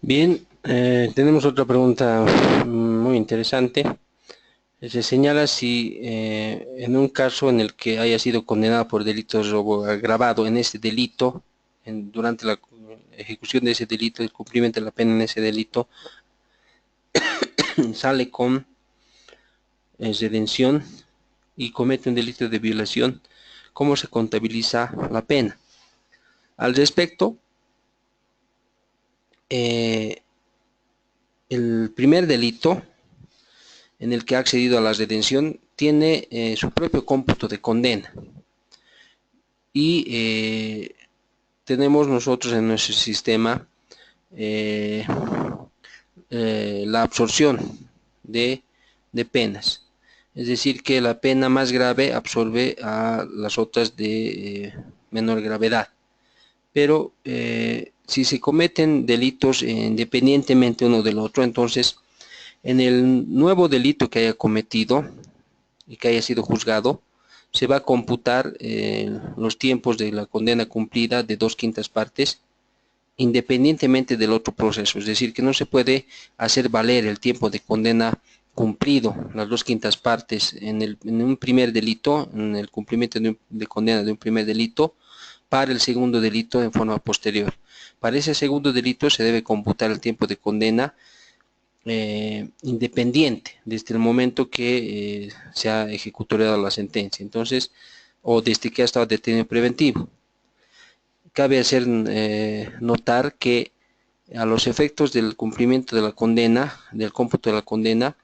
Bien, tenemos otra pregunta muy interesante. Se señala si en un caso en el que haya sido condenado por delito de robo agravado en ese delito, durante la ejecución de ese delito, el cumplimiento de la pena en ese delito, sale con redención y comete un delito de violación, ¿cómo se contabiliza la pena? Al respecto, eh, el primer delito en el que ha accedido a la redención tiene su propio cómputo de condena y tenemos nosotros en nuestro sistema eh, la absorción de, de penas. Es decir, que la pena más grave absorbe a las otras de menor gravedad. Pero si se cometen delitos independientemente uno del otro, entonces en el nuevo delito que haya cometido y que haya sido juzgado, se va a computar los tiempos de la condena cumplida de 2/5 partes independientemente del otro proceso. Es decir, que no se puede hacer valer el tiempo de condena cumplido, las 2/5 partes, en un primer delito, en el cumplimiento de condena de un primer delito, para el segundo delito en forma posterior. Para ese segundo delito se debe computar el tiempo de condena independiente desde el momento que se ha ejecutoriado la sentencia, entonces, o desde que ha estado detenido preventivo. Cabe hacer notar que a los efectos del cumplimiento de la condena, del cómputo de la condena,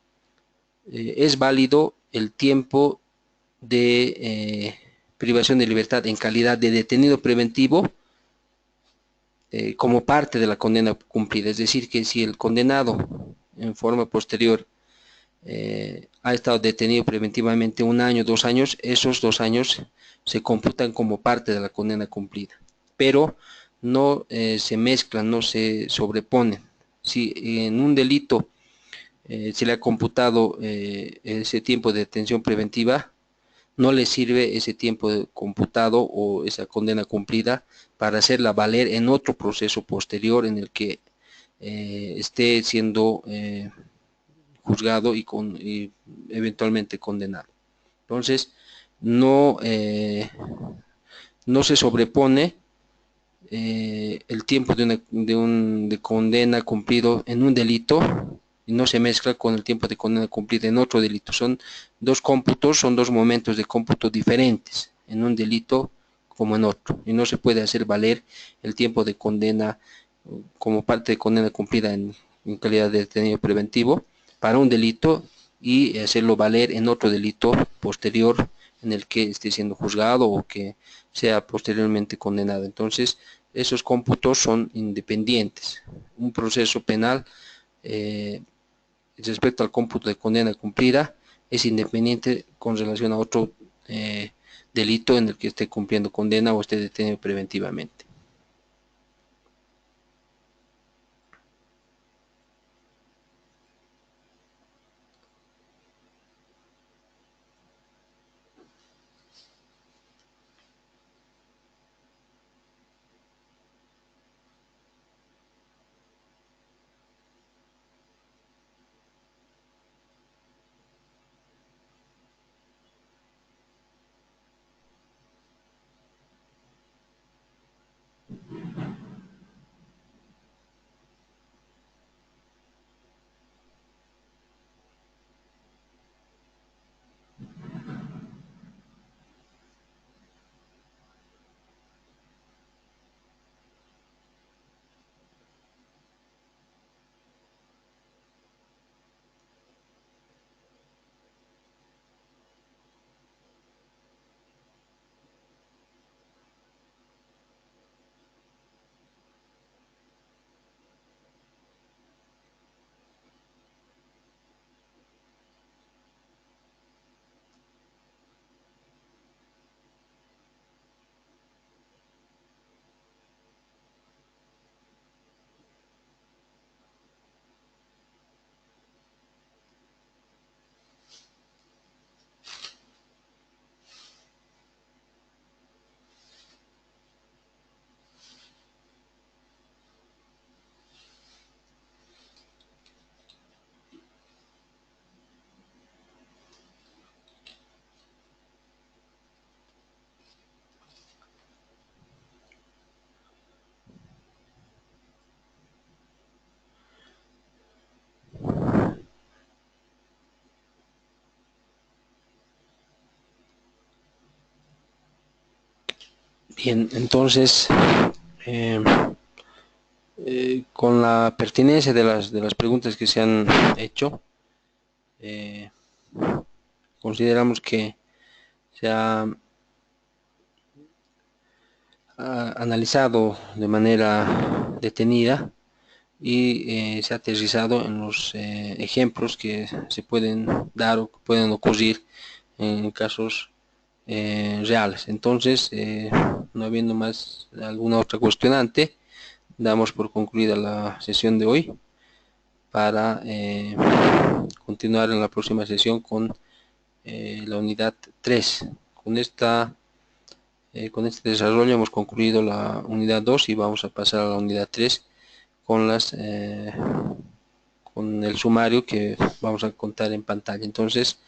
es válido el tiempo de privación de libertad en calidad de detenido preventivo como parte de la condena cumplida. Es decir, que si el condenado en forma posterior ha estado detenido preventivamente 1 año, 2 años, esos 2 años se computan como parte de la condena cumplida, pero no se mezclan, no se sobreponen. Si en un delito se le ha computado ese tiempo de detención preventiva, no le sirve ese tiempo computado o esa condena cumplida para hacerla valer en otro proceso posterior en el que esté siendo juzgado y eventualmente condenado. Entonces, no, no se sobrepone el tiempo de condena cumplido en un delito y no se mezcla con el tiempo de condena cumplida en otro delito. Son dos cómputos, son dos momentos de cómputo diferentes en un delito como en otro. Y no se puede hacer valer el tiempo de condena como parte de condena cumplida en calidad de detenido preventivo para un delito y hacerlo valer en otro delito posterior en el que esté siendo juzgado o que sea posteriormente condenado. Entonces, esos cómputos son independientes. Un proceso penal eh, respecto al cómputo de condena cumplida es independiente con relación a otro delito en el que esté cumpliendo condena o esté detenido preventivamente. Bien, entonces eh, con la pertinencia de las preguntas que se han hecho, eh, consideramos que se ha analizado de manera detenida y se ha aterrizado en los ejemplos que se pueden dar o que pueden ocurrir en casos reales. Entonces, no habiendo más alguna otra cuestionante, damos por concluida la sesión de hoy para continuar en la próxima sesión con la unidad 3. Con este desarrollo hemos concluido la unidad 2 y vamos a pasar a la unidad 3 con con el sumario que vamos a contar en pantalla. Entonces,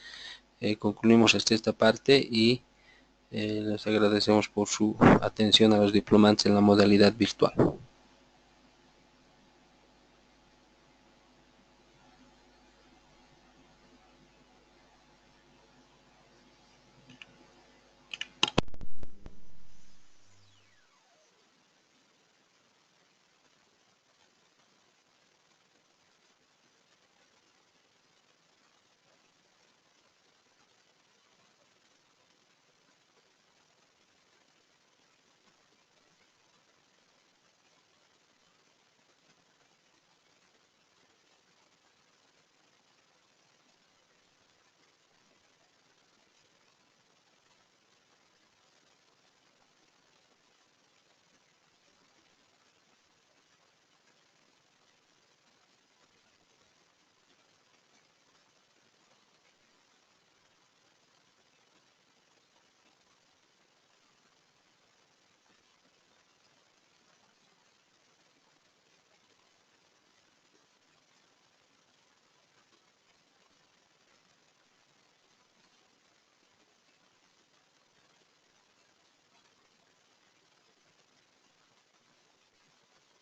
concluimos hasta esta parte y les agradecemos por su atención a los diplomantes en la modalidad virtual.